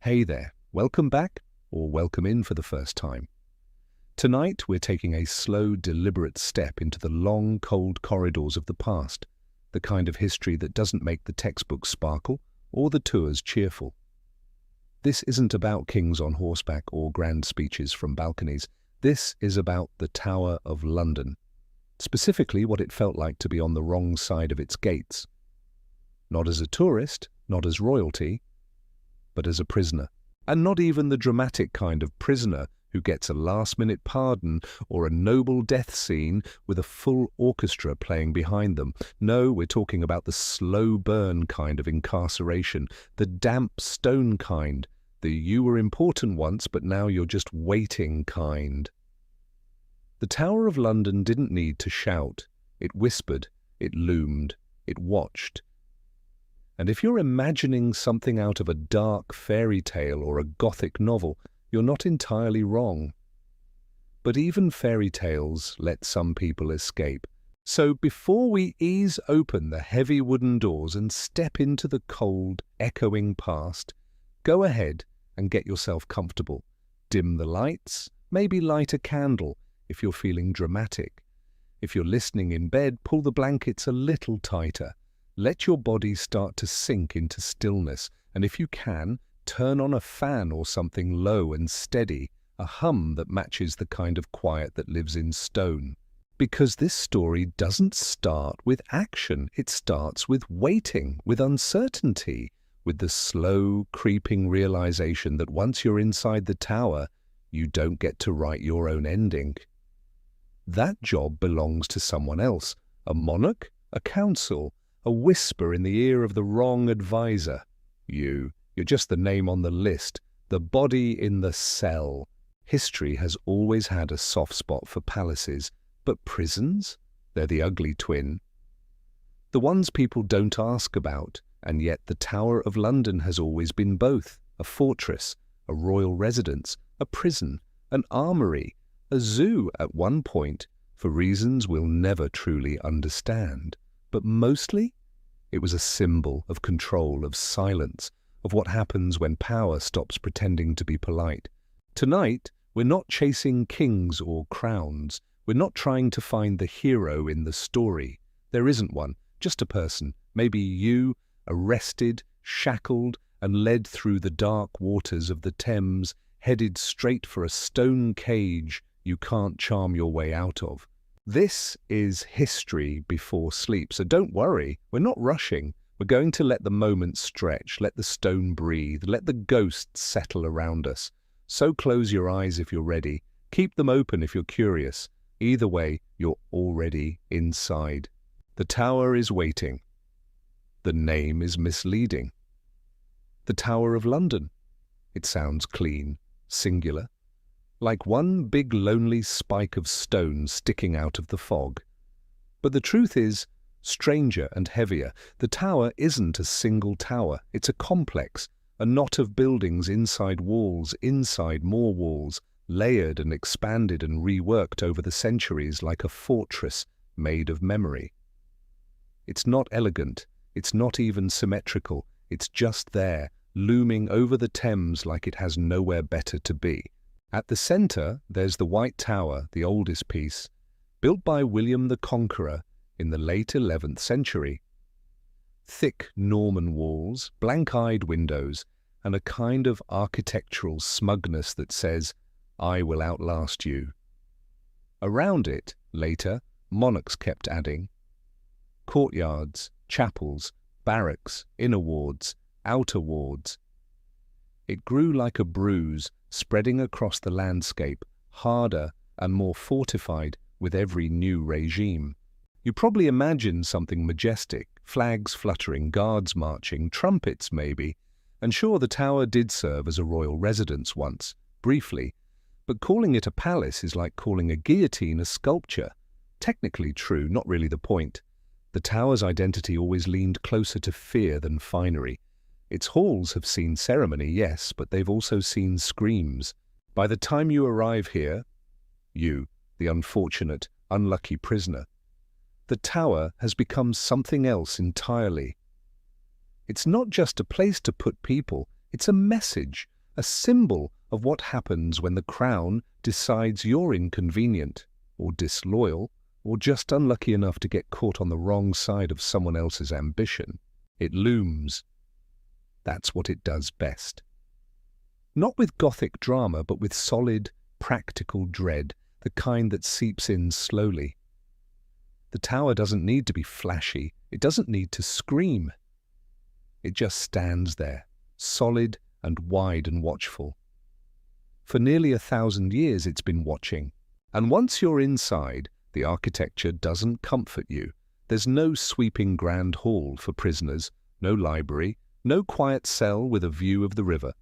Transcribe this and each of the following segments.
Hey there, welcome back or welcome in for the first time. Tonight we're taking a slow, deliberate step into the long, cold corridors of the past, the kind of history that doesn't make the textbooks sparkle or the tours cheerful. This isn't about kings on horseback or grand speeches from balconies. This is about the Tower of London, specifically what it felt like to be on the wrong side of its gates. Not as a tourist, not as royalty, but as a prisoner. And not even the dramatic kind of prisoner who gets a last-minute pardon or a noble death scene with a full orchestra playing behind them. No, we're talking about the slow burn kind of incarceration, the damp stone kind, the you were important once but now you're just waiting kind. The Tower of London didn't need to shout. It whispered, it loomed, it watched. And if you're imagining something out of a dark fairy tale or a Gothic novel, you're not entirely wrong. But even fairy tales let some people escape. So before we ease open the heavy wooden doors and step into the cold, echoing past, go ahead and get yourself comfortable. Dim the lights, maybe light a candle if you're feeling dramatic. If you're listening in bed, pull the blankets a little tighter. Let your body start to sink into stillness, and if you can, turn on a fan or something low and steady, a hum that matches the kind of quiet that lives in stone. Because this story doesn't start with action, it starts with waiting, with uncertainty, with the slow, creeping realization that once you're inside the tower, you don't get to write your own ending. That job belongs to someone else, a monarch, a council, a whisper in the ear of the wrong advisor. You're just the name on the list, the body in the cell. History has always had a soft spot for palaces, but prisons? They're the ugly twin. The ones people don't ask about, and yet the Tower of London has always been both, a fortress, a royal residence, a prison, an armory, a zoo at one point, for reasons we'll never truly understand. But mostly, it was a symbol of control, of silence, of what happens when power stops pretending to be polite. Tonight, we're not chasing kings or crowns. We're not trying to find the hero in the story. There isn't one, just a person, maybe you, arrested, shackled, and led through the dark waters of the Thames, headed straight for a stone cage you can't charm your way out of. This is history before sleep, so don't worry, we're not rushing. We're going to let the moment stretch, let the stone breathe, let the ghosts settle around us. So close your eyes if you're ready, keep them open if you're curious. Either way, you're already inside. The tower is waiting. The name is misleading. The Tower of London. It sounds clean, singular, like one big lonely spike of stone sticking out of the fog. But the truth is, stranger and heavier, the tower isn't a single tower, it's a complex, a knot of buildings inside walls, inside more walls, layered and expanded and reworked over the centuries like a fortress made of memory. It's not elegant, it's not even symmetrical, it's just there, looming over the Thames like it has nowhere better to be. At the centre, there's the White Tower, the oldest piece, built by William the Conqueror in the late 11th century. Thick Norman walls, blank-eyed windows, and a kind of architectural smugness that says, "I will outlast you." Around it, later, monarchs kept adding courtyards, chapels, barracks, inner wards, outer wards. It grew like a bruise, spreading across the landscape, harder and more fortified with every new regime. You probably imagine something majestic, flags fluttering, guards marching, trumpets maybe. And sure, the tower did serve as a royal residence once, briefly, but calling it a palace is like calling a guillotine a sculpture. Technically true, not really the point. The tower's identity always leaned closer to fear than finery. Its halls have seen ceremony, yes, but they've also seen screams. By the time you arrive here, you, the unfortunate, unlucky prisoner, the tower has become something else entirely. It's not just a place to put people, It's a message, a symbol of what happens when the crown decides you're inconvenient, or disloyal, or just unlucky enough to get caught on the wrong side of someone else's ambition. It looms. That's what it does best. Not with Gothic drama, but with solid, practical dread, the kind that seeps in slowly. The tower doesn't need to be flashy. It doesn't need to scream. It just stands there, solid and wide and watchful. For nearly 1,000 years it's been watching. And once you're inside, the architecture doesn't comfort you. There's no sweeping grand hall for prisoners, no library, no quiet cell with a view of the river.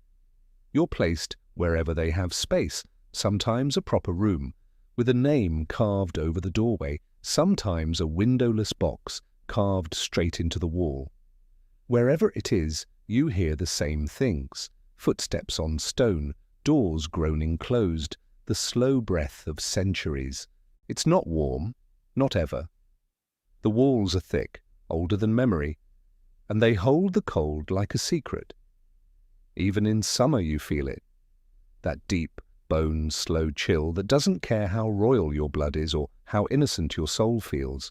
You're placed wherever they have space, sometimes a proper room, with a name carved over the doorway, sometimes a windowless box carved straight into the wall. Wherever it is, you hear the same things: footsteps on stone, doors groaning closed, the slow breath of centuries. It's not warm, not ever. The walls are thick, older than memory, and they hold the cold like a secret. Even in summer you feel it, that deep, bone, slow chill that doesn't care how royal your blood is or how innocent your soul feels.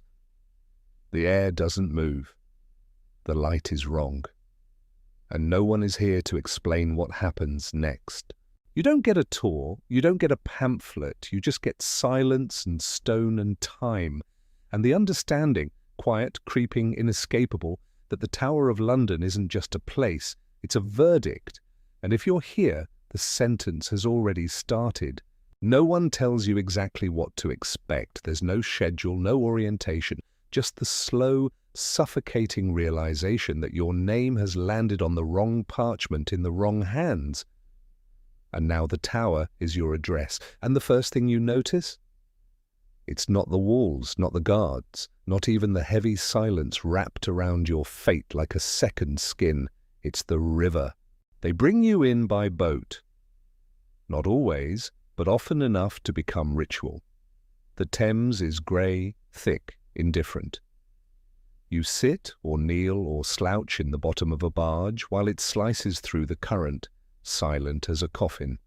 The air doesn't move. The light is wrong. And no one is here to explain what happens next. You don't get a tour, you don't get a pamphlet, you just get silence and stone and time, and the understanding, quiet, creeping, inescapable, that the Tower of London isn't just a place, it's a verdict, and if you're here, the sentence has already started. No one tells you exactly what to expect. There's no schedule, no orientation, just the slow, suffocating realization that your name has landed on the wrong parchment in the wrong hands. And now the tower is your address, and the first thing you notice? It's not the walls, not the guards, not even the heavy silence wrapped around your fate like a second skin. It's the river. They bring you in by boat. Not always, but often enough to become ritual. The Thames is grey, thick, indifferent. You sit or kneel or slouch in the bottom of a barge while it slices through the current, silent as a coffin.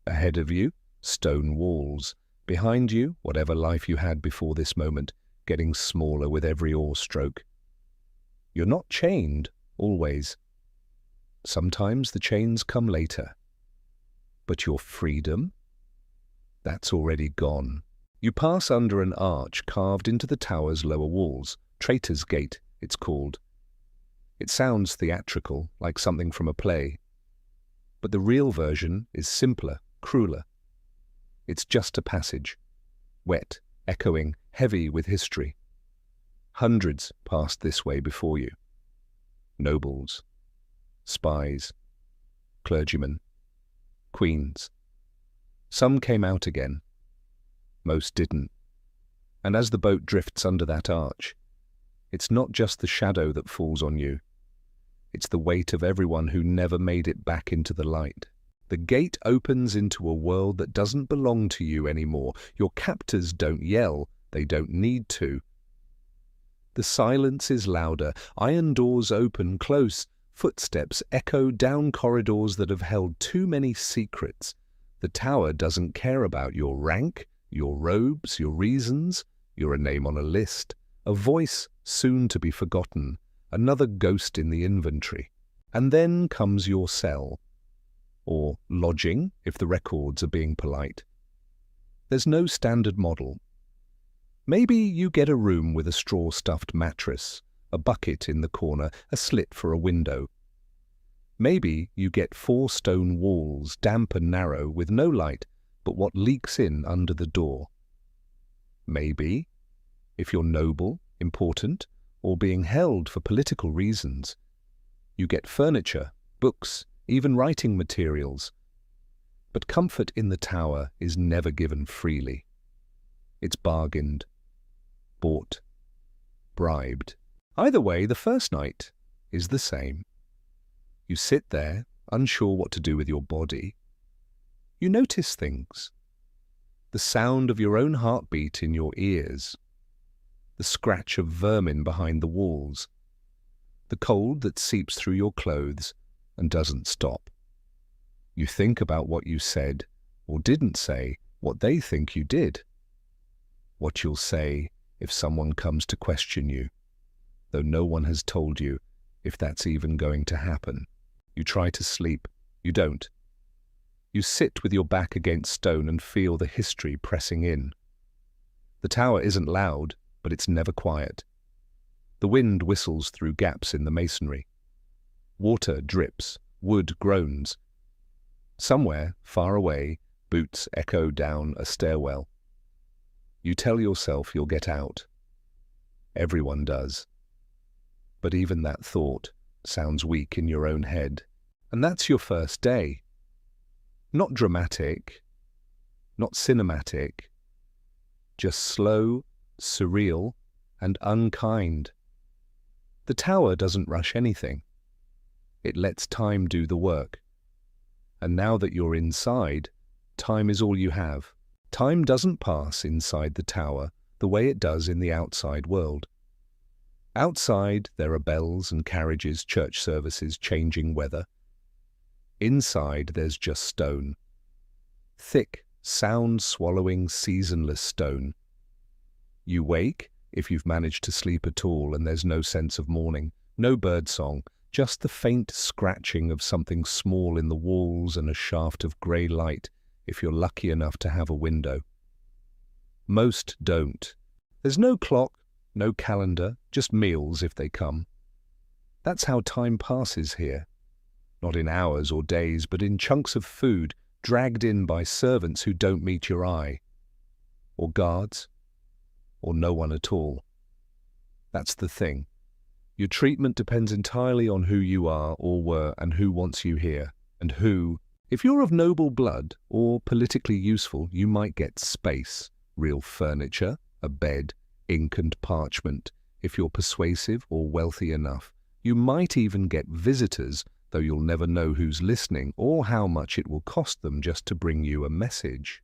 Ahead of you, stone walls. Behind you, whatever life you had before this moment, getting smaller with every oar stroke. You're not chained, always. Sometimes the chains come later. But your freedom? That's already gone. You pass under an arch carved into the tower's lower walls. Traitor's Gate, it's called. It sounds theatrical, like something from a play. But the real version is simpler, crueler. It's just a passage, wet, echoing, heavy with history. Hundreds passed this way before you. Nobles, spies, clergymen, queens. Some came out again. Most didn't. And as the boat drifts under that arch, it's not just the shadow that falls on you. It's the weight of everyone who never made it back into the light. The gate opens into a world that doesn't belong to you anymore. Your captors don't yell. They don't need to. The silence is louder. Iron doors open close. Footsteps echo down corridors that have held too many secrets. The tower doesn't care about your rank, your robes, your reasons. You're a name on a list, a voice soon to be forgotten, another ghost in the inventory. And then comes your cell. Or lodging, if the records are being polite. There's no standard model. Maybe you get a room with a straw-stuffed mattress, a bucket in the corner, a slit for a window. Maybe you get 4 stone walls, damp and narrow, with no light but what leaks in under the door. Maybe, if you're noble, important, or being held for political reasons, you get furniture, books, even writing materials. But comfort in the tower is never given freely. It's bargained, bought, bribed. Either way, the first night is the same. You sit there, unsure what to do with your body. You notice things. The sound of your own heartbeat in your ears. The scratch of vermin behind the walls. The cold that seeps through your clothes. and doesn't stop. You think about what you said or didn't say, what they think you did, what you'll say if someone comes to question you, though no one has told you if that's even going to happen. You try to sleep. You don't. You sit with your back against stone and feel the history pressing in. The tower isn't loud, but it's never quiet. The wind whistles through gaps in the masonry. Water drips, wood groans. Somewhere, far away, boots echo down a stairwell. You tell yourself you'll get out. Everyone does. But even that thought sounds weak in your own head. And that's your first day. Not dramatic, not cinematic, just slow, surreal, and unkind. The tower doesn't rush anything. It lets time do the work. And now that you're inside, time is all you have. Time doesn't pass inside the tower the way it does in the outside world. Outside, there are bells and carriages, church services, changing weather. Inside, there's just stone. Thick, sound-swallowing, seasonless stone. You wake, if you've managed to sleep at all, and there's no sense of morning, no birdsong, just the faint scratching of something small in the walls and a shaft of grey light, if you're lucky enough to have a window. Most don't. There's no clock, no calendar, just meals if they come. That's how time passes here. Not in hours or days, but in chunks of food dragged in by servants who don't meet your eye, or guards, or no one at all. That's the thing. Your treatment depends entirely on who you are or were and who wants you here, and who, if you're of noble blood or politically useful, you might get space, real furniture, a bed, ink and parchment. If you're persuasive or wealthy enough, you might even get visitors, though you'll never know who's listening or how much it will cost them just to bring you a message.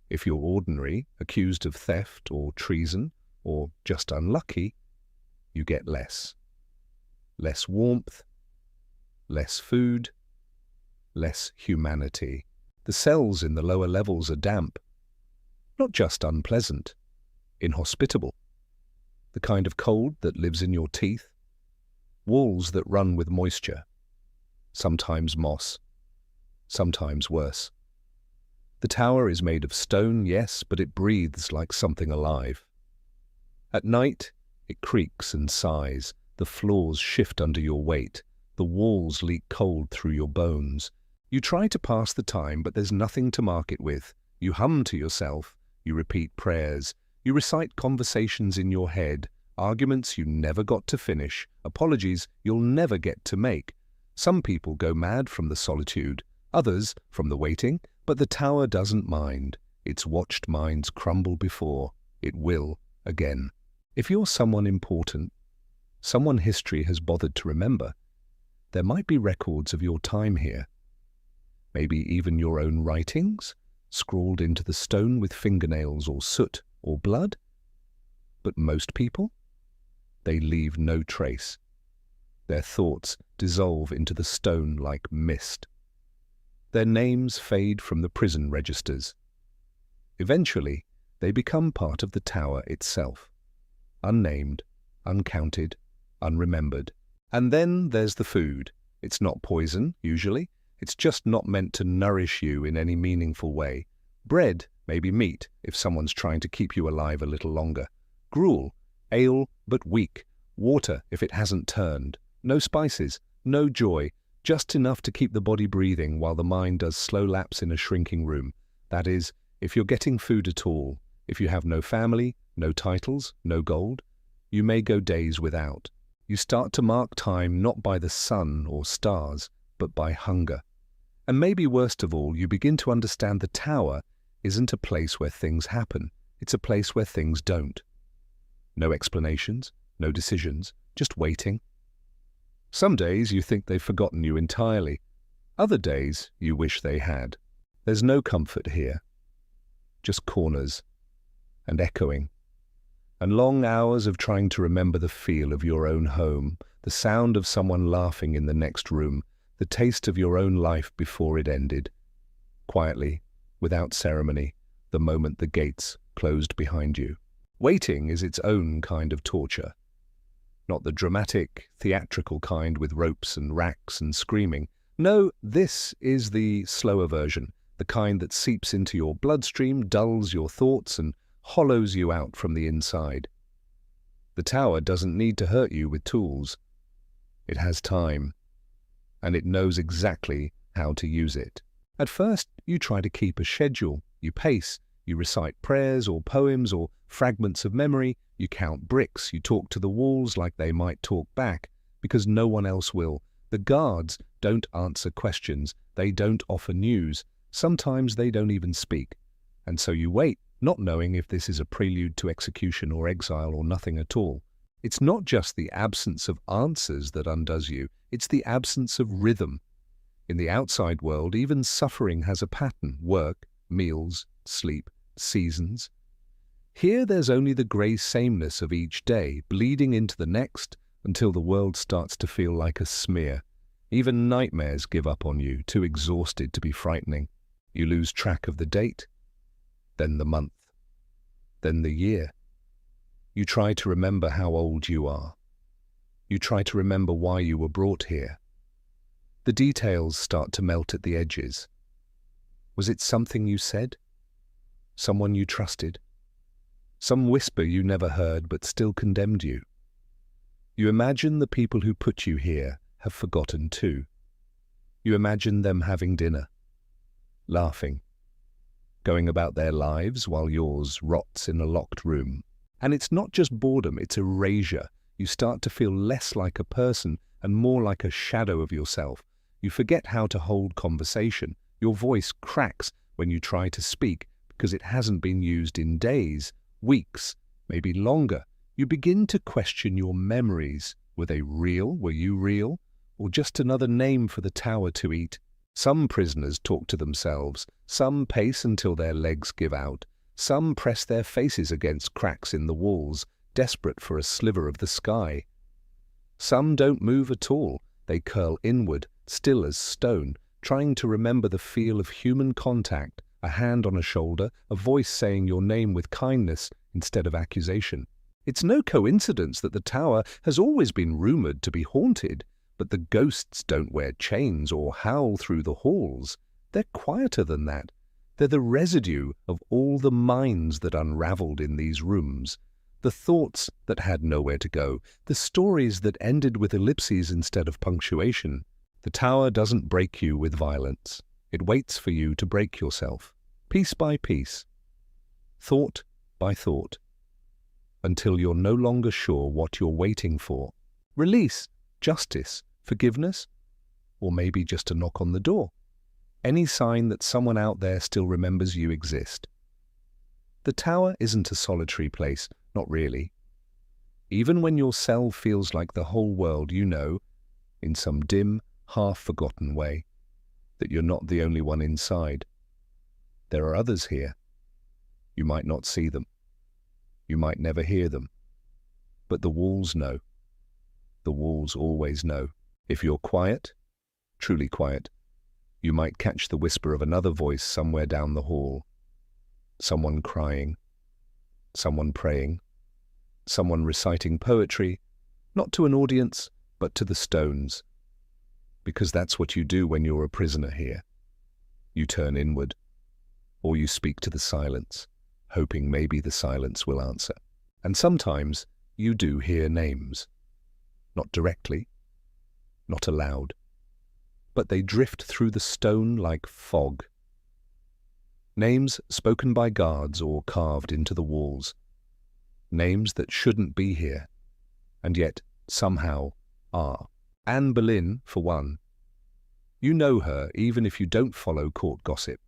If you're ordinary, accused of theft or treason, or just unlucky, you get less. Less warmth, less food, less humanity. The cells in the lower levels are damp, not just unpleasant, inhospitable. The kind of cold that lives in your teeth, walls that run with moisture, sometimes moss, sometimes worse. The tower is made of stone, yes, but it breathes like something alive. At night, it creaks and sighs, the floors shift under your weight, the walls leak cold through your bones. You try to pass the time, but there's nothing to mark it with. You hum to yourself, you repeat prayers, you recite conversations in your head, arguments you never got to finish, apologies you'll never get to make. Some people go mad from the solitude, others from the waiting, but the tower doesn't mind. Its watched minds crumble before. It will again. If you're someone important, someone history has bothered to remember, there might be records of your time here. Maybe even your own writings, scrawled into the stone with fingernails or soot or blood. But most people, they leave no trace. Their thoughts dissolve into the stone like mist. Their names fade from the prison registers. Eventually, they become part of the tower itself. Unnamed, uncounted, unremembered. And then there's the food. It's not poison, usually. It's just not meant to nourish you in any meaningful way. Bread, maybe meat, if someone's trying to keep you alive a little longer. Gruel, ale, but weak. Water, if it hasn't turned. No spices, no joy, just enough to keep the body breathing while the mind does slow laps in a shrinking room. That is, if you're getting food at all. If you have no family, no titles, no gold, you may go days without. You start to mark time not by the sun or stars, but by hunger. And maybe worst of all, you begin to understand the tower isn't a place where things happen. It's a place where things don't. No explanations, no decisions, just waiting. Some days you think they've forgotten you entirely. Other days you wish they had. There's no comfort here. Just corners and echoing. And long hours of trying to remember the feel of your own home, the sound of someone laughing in the next room, the taste of your own life before it ended, quietly, without ceremony, the moment the gates closed behind you. Waiting is its own kind of torture. Not the dramatic, theatrical kind with ropes and racks and screaming. No, this is the slower version, the kind that seeps into your bloodstream, dulls your thoughts, and hollows you out from the inside. The tower doesn't need to hurt you with tools. It has time, and it knows exactly how to use it. At first, you try to keep a schedule. You pace, you recite prayers or poems or fragments of memory, you count bricks, you talk to the walls like they might talk back, because no one else will. The guards don't answer questions, they don't offer news, sometimes they don't even speak. And so you wait, not knowing if this is a prelude to execution or exile or nothing at all. It's not just the absence of answers that undoes you, it's the absence of rhythm. In the outside world, even suffering has a pattern: work, meals, sleep, seasons. Here there's only the grey sameness of each day, bleeding into the next until the world starts to feel like a smear. Even nightmares give up on you, too exhausted to be frightening. You lose track of the date, then the month, then the year. You try to remember how old you are. You try to remember why you were brought here. The details start to melt at the edges. Was it something you said? Someone you trusted? Some whisper you never heard but still condemned you? You imagine the people who put you here have forgotten too. You imagine them having dinner, laughing, going about their lives while yours rots in a locked room. And it's not just boredom, it's erasure. You start to feel less like a person and more like a shadow of yourself. You forget how to hold conversation. Your voice cracks when you try to speak because it hasn't been used in days, weeks, maybe longer. You begin to question your memories. Were they real? Were you real? Or just another name for the tower to eat? Some prisoners talk to themselves. Some pace until their legs give out. Some press their faces against cracks in the walls, desperate for a sliver of the sky. Some don't move at all. They curl inward, still as stone, trying to remember the feel of human contact, a hand on a shoulder, a voice saying your name with kindness instead of accusation. It's no coincidence that the tower has always been rumored to be haunted, but the ghosts don't wear chains or howl through the halls. They're quieter than that. They're the residue of all the minds that unraveled in these rooms, the thoughts that had nowhere to go, the stories that ended with ellipses instead of punctuation. The tower doesn't break you with violence. It waits for you to break yourself, piece by piece, thought by thought, until you're no longer sure what you're waiting for. Release, justice, forgiveness, or maybe just a knock on the door. Any sign that someone out there still remembers you exist. The tower isn't a solitary place, not really. Even when your cell feels like the whole world, you know, in some dim, half-forgotten way, that you're not the only one inside. There are others here. You might not see them. You might never hear them. But the walls know. The walls always know. If you're quiet, truly quiet, you might catch the whisper of another voice somewhere down the hall. Someone crying. Someone praying. Someone reciting poetry, not to an audience, but to the stones. Because that's what you do when you're a prisoner here. You turn inward, or you speak to the silence, hoping maybe the silence will answer. And sometimes you do hear names. Not directly, not aloud, but they drift through the stone like fog. Names spoken by guards or carved into the walls. Names that shouldn't be here, and yet somehow are. Anne Boleyn, for one. You know her even if you don't follow court gossip.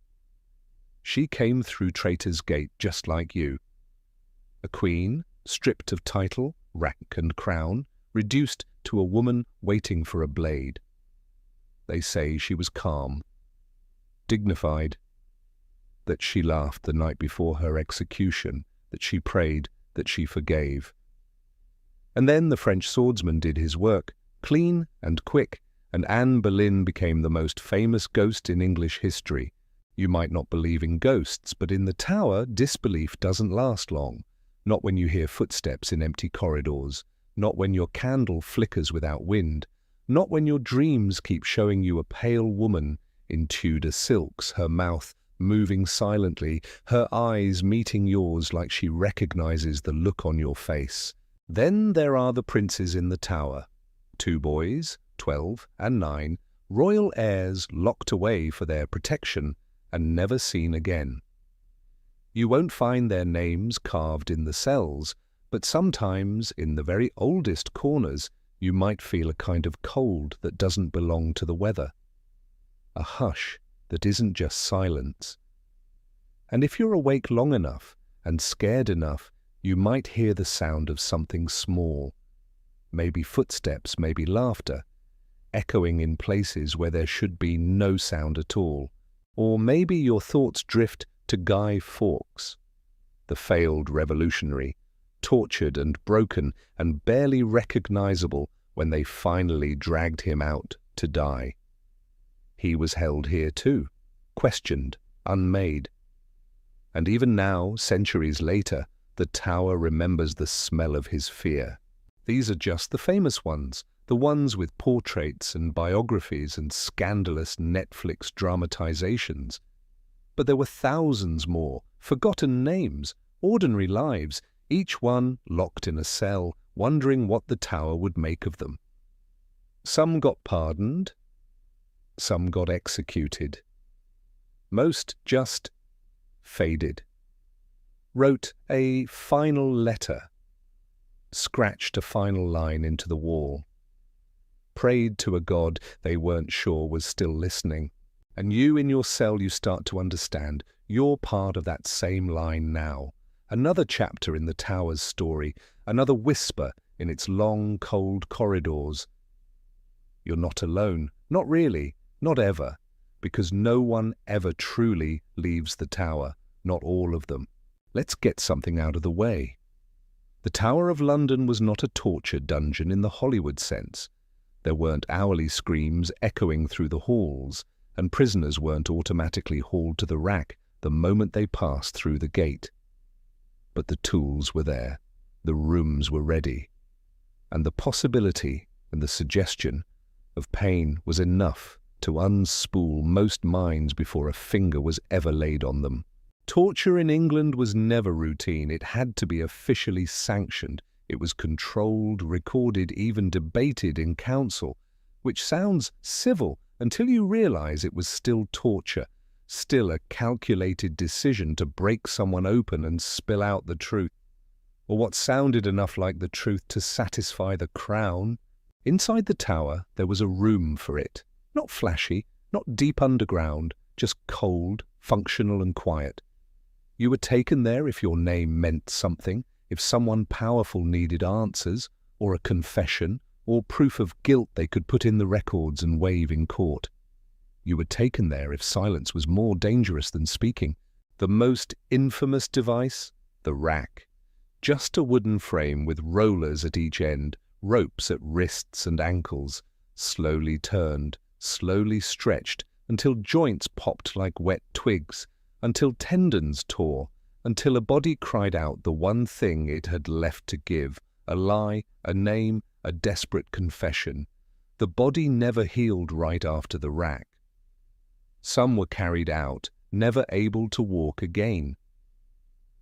She came through Traitor's Gate just like you. A queen, stripped of title, rank and crown, reduced to a woman waiting for a blade. They say she was calm, dignified, that she laughed the night before her execution, that she prayed, that she forgave. And then the French swordsman did his work, clean and quick, and Anne Boleyn became the most famous ghost in English history. You might not believe in ghosts, but in the tower, disbelief doesn't last long. Not when you hear footsteps in empty corridors, not when your candle flickers without wind, not when your dreams keep showing you a pale woman in Tudor silks, her mouth moving silently, her eyes meeting yours like she recognizes the look on your face. Then there are the princes in the tower. 2 boys, 12 and 9, royal heirs locked away for their protection and never seen again. You won't find their names carved in the cells, but sometimes in the very oldest corners you might feel a kind of cold that doesn't belong to the weather. A hush that isn't just silence. And if you're awake long enough and scared enough, you might hear the sound of something small. Maybe footsteps, maybe laughter, echoing in places where there should be no sound at all. Or maybe your thoughts drift to Guy Fawkes, the failed revolutionary, tortured and broken and barely recognizable when they finally dragged him out to die. He was held here too, questioned, unmade. And even now, centuries later, the tower remembers the smell of his fear. These are just the famous ones, the ones with portraits and biographies and scandalous Netflix dramatizations. But there were thousands more, forgotten names, ordinary lives, each one locked in a cell, wondering what the tower would make of them. Some got pardoned, some got executed. Most just faded. Wrote a final letter, scratched a final line into the wall, prayed to a God they weren't sure was still listening. And you in your cell, you start to understand you're part of that same line now. Another chapter in the tower's story, another whisper in its long, cold corridors. You're not alone, not really, not ever, because no one ever truly leaves the tower, not all of them. Let's get something out of the way. The Tower of London was not a torture dungeon in the Hollywood sense. There weren't hourly screams echoing through the halls, and prisoners weren't automatically hauled to the rack the moment they passed through the gate. But the tools were there, the rooms were ready, and the possibility and the suggestion of pain was enough to unspool most minds before a finger was ever laid on them. Torture in England was never routine. It had to be officially sanctioned. It was controlled, recorded, even debated in council, which sounds civil until you realize it was still torture, still a calculated decision to break someone open and spill out the truth, or what sounded enough like the truth to satisfy the crown. Inside the tower, there was a room for it. Not flashy, not deep underground, just cold, functional and quiet. You were taken there if your name meant something, if someone powerful needed answers, or a confession, or proof of guilt they could put in the records and wave in court. You were taken there if silence was more dangerous than speaking. The most infamous device? The rack. Just a wooden frame with rollers at each end, ropes at wrists and ankles, slowly turned, slowly stretched, until joints popped like wet twigs, until tendons tore, until a body cried out the one thing it had left to give, a lie, a name, a desperate confession. The body never healed right after the rack. Some were carried out, never able to walk again.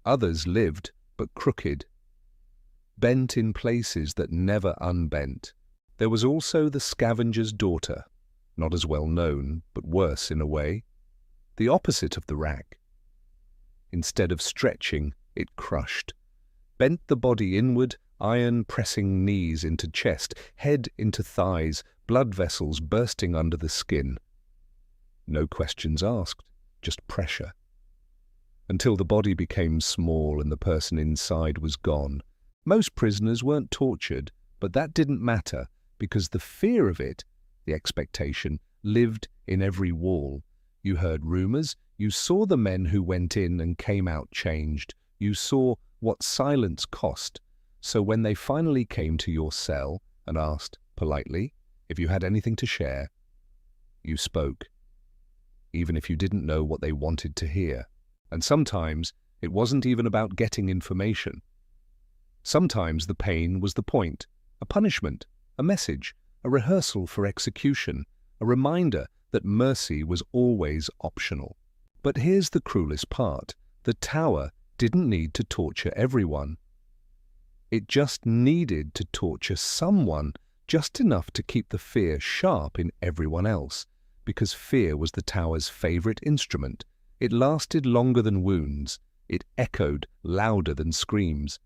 Others lived, but crooked, bent in places that never unbent. There was also the scavenger's daughter, not as well known, but worse in a way. The opposite of the rack. Instead of stretching, it crushed. Bent the body inward, iron-pressing knees into chest, head into thighs, blood vessels bursting under the skin. No questions asked, just pressure. Until the body became small and the person inside was gone. Most prisoners weren't tortured, but that didn't matter, because the fear of it, the expectation, lived in every wall. You heard rumors, you saw the men who went in and came out changed, you saw what silence cost. So when they finally came to your cell and asked, politely, If you had anything to share, you spoke, even if you didn't know what they wanted to hear. And sometimes it wasn't even about getting information. Sometimes the pain was the point, a punishment, a message, a rehearsal for execution, a reminder that mercy was always optional. But here's the cruelest part. The tower didn't need to torture everyone. It just needed to torture someone, just enough to keep the fear sharp in everyone else, because fear was the tower's favorite instrument. It lasted longer than wounds, it echoed louder than screams,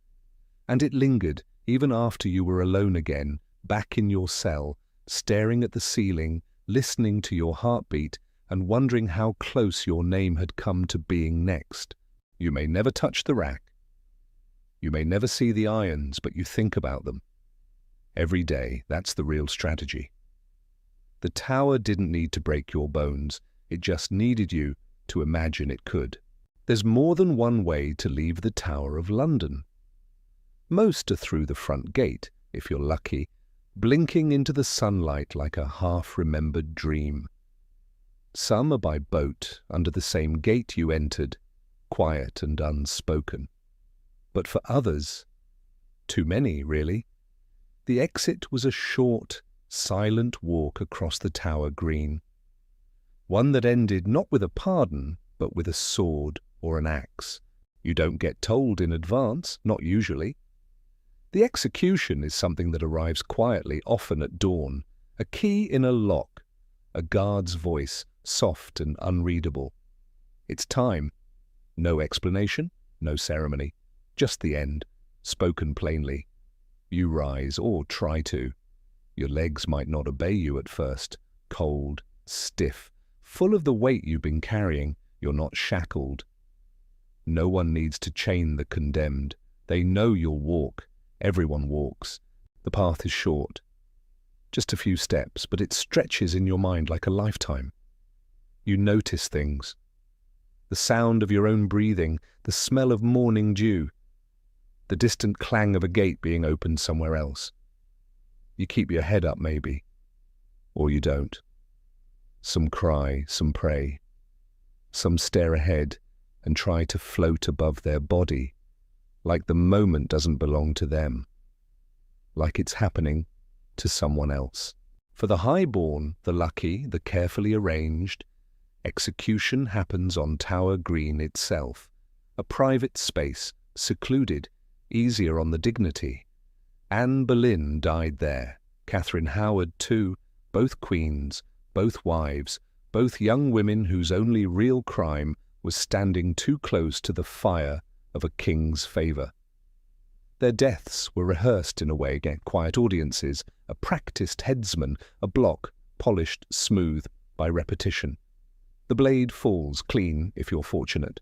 and it lingered even after you were alone again, back in your cell, staring at the ceiling, listening to your heartbeat, and wondering how close your name had come to being next. You may never touch the rack. You may never see the irons, but you think about them. Every day, that's the real strategy. The tower didn't need to break your bones, it just needed you to imagine it could. There's more than one way to leave the Tower of London. Most are through the front gate, if you're lucky, blinking into the sunlight like a half-remembered dream. Some are by boat, under the same gate you entered, quiet and unspoken. But for others, too many, really, the exit was a short, silent walk across the Tower Green. One that ended not with a pardon, but with a sword or an axe. You don't get told in advance, not usually. The execution is something that arrives quietly, often at dawn. A key in a lock, a guard's voice, soft and unreadable. It's time. No explanation, no ceremony. Just the end, spoken plainly. You rise, or try to. Your legs might not obey you at first. Cold, stiff, full of the weight you've been carrying. You're not shackled. No one needs to chain the condemned. They know you'll walk. Everyone walks. The path is short. Just a few steps, but it stretches in your mind like a lifetime. You notice things. The sound of your own breathing, the smell of morning dew, the distant clang of a gate being opened somewhere else. You keep your head up maybe, or you don't. Some cry, some pray. Some stare ahead and try to float above their body, like the moment doesn't belong to them, like it's happening to someone else. For the highborn, the lucky, the carefully arranged, execution happens on Tower Green itself, a private space, secluded, easier on the dignity. Anne Boleyn died there, Catherine Howard too, both queens, both wives, both young women whose only real crime was standing too close to the fire of a king's favour. Their deaths were rehearsed in a way, get quiet audiences, a practised headsman, a block, polished smooth by repetition. The blade falls clean if you're fortunate.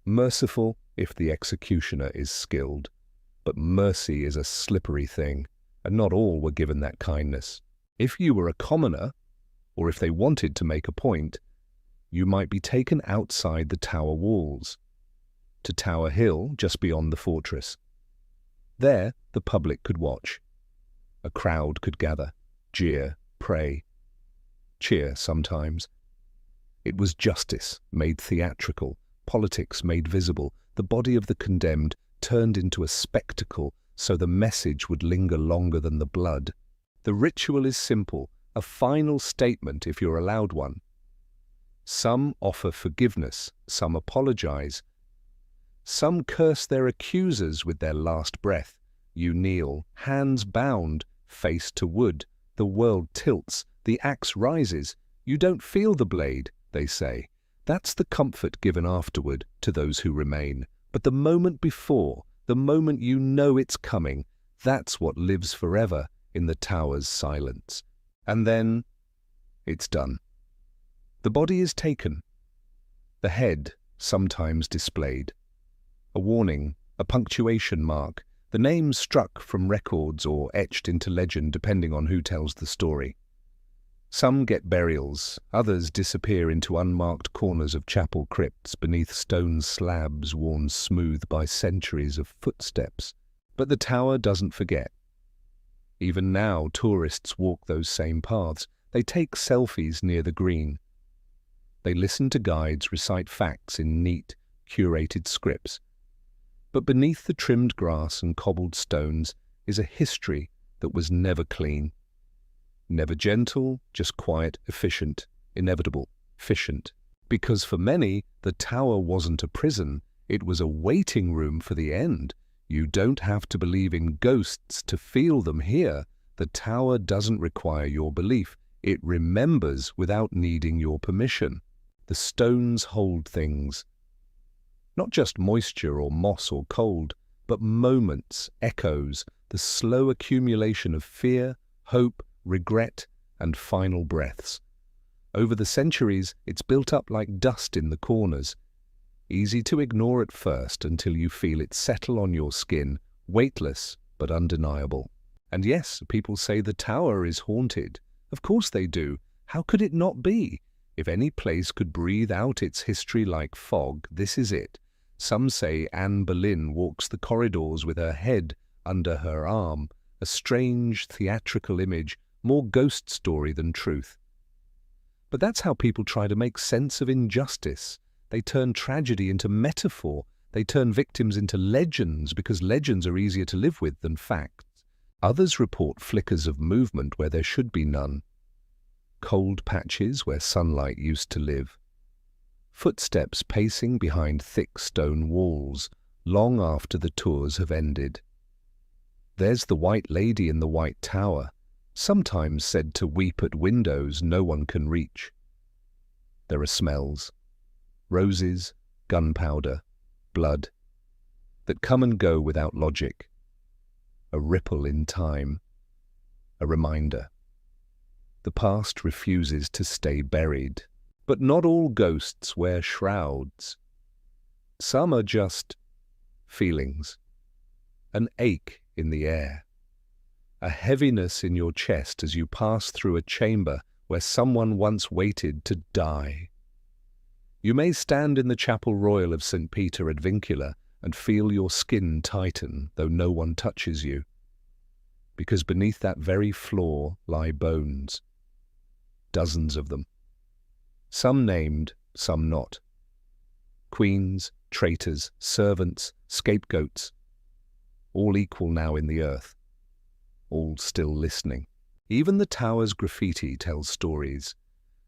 Merciful if the executioner is skilled. But mercy is a slippery thing, and not all were given that kindness. If you were a commoner, or if they wanted to make a point, you might be taken outside the tower walls, to Tower Hill just beyond the fortress. There the public could watch. A crowd could gather, jeer, pray, cheer sometimes. It was justice made theatrical, politics made visible, the body of the condemned turned into a spectacle so the message would linger longer than the blood. The ritual is simple, a final statement if you're allowed one. Some offer forgiveness, some apologize. Some curse their accusers with their last breath. You kneel, hands bound, face to wood. The world tilts, the axe rises. You don't feel the blade, they say. That's the comfort given afterward to those who remain. But the moment before, the moment you know it's coming, that's what lives forever in the tower's silence. And then, it's done. The body is taken. The head, sometimes displayed. A warning, a punctuation mark, the name struck from records or etched into legend depending on who tells the story. Some get burials, others disappear into unmarked corners of chapel crypts beneath stone slabs worn smooth by centuries of footsteps. But the tower doesn't forget. Even now, tourists walk those same paths. They take selfies near the green. They listen to guides recite facts in neat, curated scripts. But beneath the trimmed grass and cobbled stones is a history that was never clean. Never gentle, just quiet, efficient, inevitable, efficient. Because for many, the tower wasn't a prison, it was a waiting room for the end. You don't have to believe in ghosts to feel them here. The tower doesn't require your belief. It remembers without needing your permission. The stones hold things. Not just moisture or moss or cold, but moments, echoes, the slow accumulation of fear, hope, regret, and final breaths. Over the centuries, it's built up like dust in the corners. Easy to ignore at first until you feel it settle on your skin, weightless but undeniable. And yes, people say the tower is haunted. Of course they do. How could it not be? If any place could breathe out its history like fog, this is it. Some say Anne Boleyn walks the corridors with her head under her arm, a strange theatrical image, more ghost story than truth. But that's how people try to make sense of injustice. They turn tragedy into metaphor. They turn victims into legends because legends are easier to live with than facts. Others report flickers of movement where there should be none. Cold patches where sunlight used to live. Footsteps pacing behind thick stone walls, long after the tours have ended. There's the White Lady in the White Tower, sometimes said to weep at windows no one can reach. There are smells. Roses, gunpowder, blood, that come and go without logic. A ripple in time, a reminder. The past refuses to stay buried, but not all ghosts wear shrouds. Some are just feelings, an ache in the air, a heaviness in your chest as you pass through a chamber where someone once waited to die. You may stand in the Chapel Royal of St. Peter ad Vincula and feel your skin tighten, though no one touches you. Because beneath that very floor lie bones. Dozens of them. Some named, some not. Queens, traitors, servants, scapegoats. All equal now in the earth. All still listening. Even the tower's graffiti tells stories.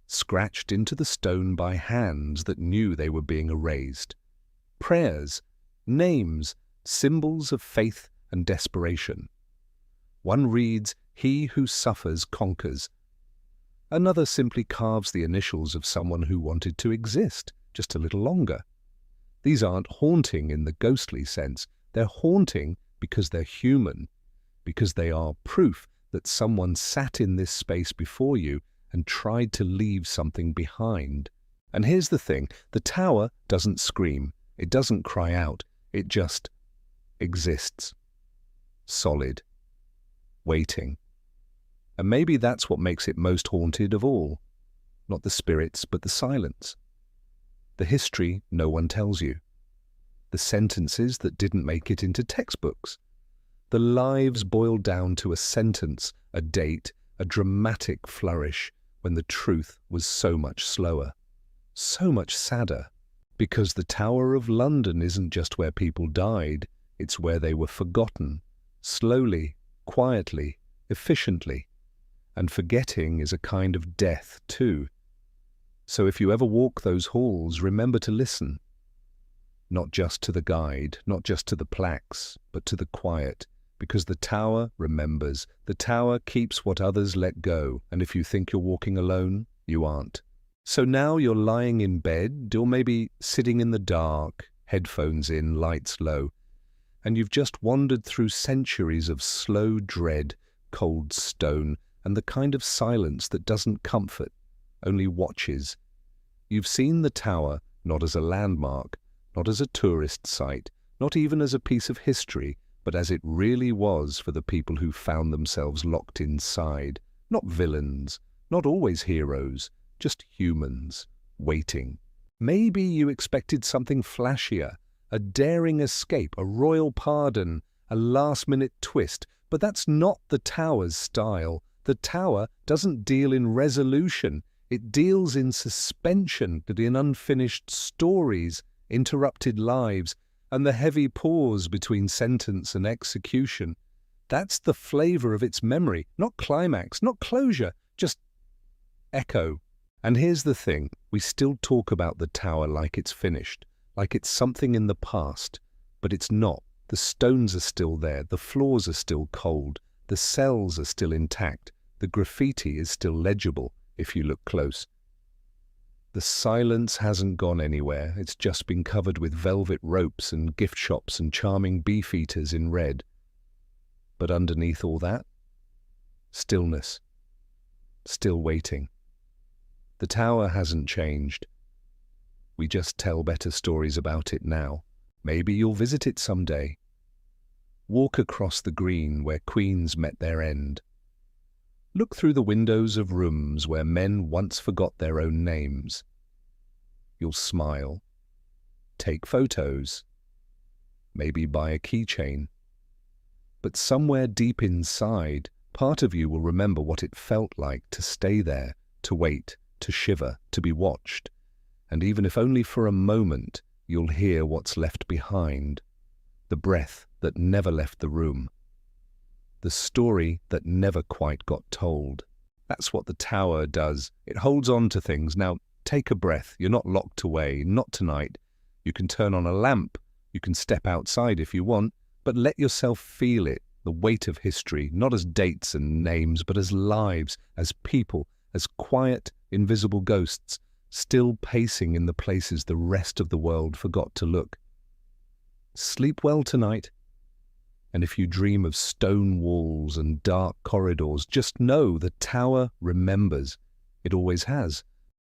Scratched into the stone by hands that knew they were being erased. Prayers, names, symbols of faith and desperation. One reads, "He who suffers conquers." Another simply carves the initials of someone who wanted to exist just a little longer. These aren't haunting in the ghostly sense. They're haunting because they're human, because they are proof that someone sat in this space before you and tried to leave something behind. And here's the thing, the tower doesn't scream, it doesn't cry out, it just exists. Solid. Waiting. And maybe that's what makes it most haunted of all. Not the spirits, but the silence. The history no one tells you. The sentences that didn't make it into textbooks. The lives boiled down to a sentence, a date, a dramatic flourish, when the truth was so much slower, so much sadder. Because the Tower of London isn't just where people died, it's where they were forgotten, slowly, quietly, efficiently. And forgetting is a kind of death too. So if you ever walk those halls, remember to listen. Not just to the guide, not just to the plaques, but to the quiet. Because the tower remembers. The tower keeps what others let go. And if you think you're walking alone, you aren't. So now you're lying in bed, or maybe sitting in the dark, headphones in, lights low, and you've just wandered through centuries of slow dread, cold stone, and the kind of silence that doesn't comfort, only watches. You've seen the tower not as a landmark, not as a tourist site, not even as a piece of history, but as it really was for the people who found themselves locked inside. Not villains, not always heroes, just humans, waiting. Maybe you expected something flashier, a daring escape, a royal pardon, a last-minute twist, But that's not the tower's style. The tower doesn't deal in resolution. It deals in suspension, in unfinished stories, interrupted lives, and the heavy pause between sentence and execution. That's the flavor of its memory, not climax, not closure, just echo. And here's the thing, we still talk about the tower like it's finished, like it's something in the past, but it's not. The stones are still there, the floors are still cold, the cells are still intact, the graffiti is still legible if you look close. The silence hasn't gone anywhere, it's just been covered with velvet ropes and gift shops and charming beefeaters in red. But underneath all that, stillness, still waiting. The tower hasn't changed. We just tell better stories about it now. Maybe you'll visit it someday. Walk across the green where queens met their end. Look through the windows of rooms where men once forgot their own names. You'll smile. Take photos. Maybe buy a keychain. But somewhere deep inside, part of you will remember what it felt like to stay there, to wait, to shiver, to be watched. And even if only for a moment, you'll hear what's left behind. The breath that never left the room. The story that never quite got told. That's what the tower does. It holds on to things. Now, take a breath. You're not locked away. Not tonight. You can turn on a lamp. You can step outside if you want. But let yourself feel it, the weight of history, not as dates and names, but as lives, as people, as quiet, invisible ghosts, still pacing in the places the rest of the world forgot to look. Sleep well tonight. And if you dream of stone walls and dark corridors, just know the tower remembers. It always has.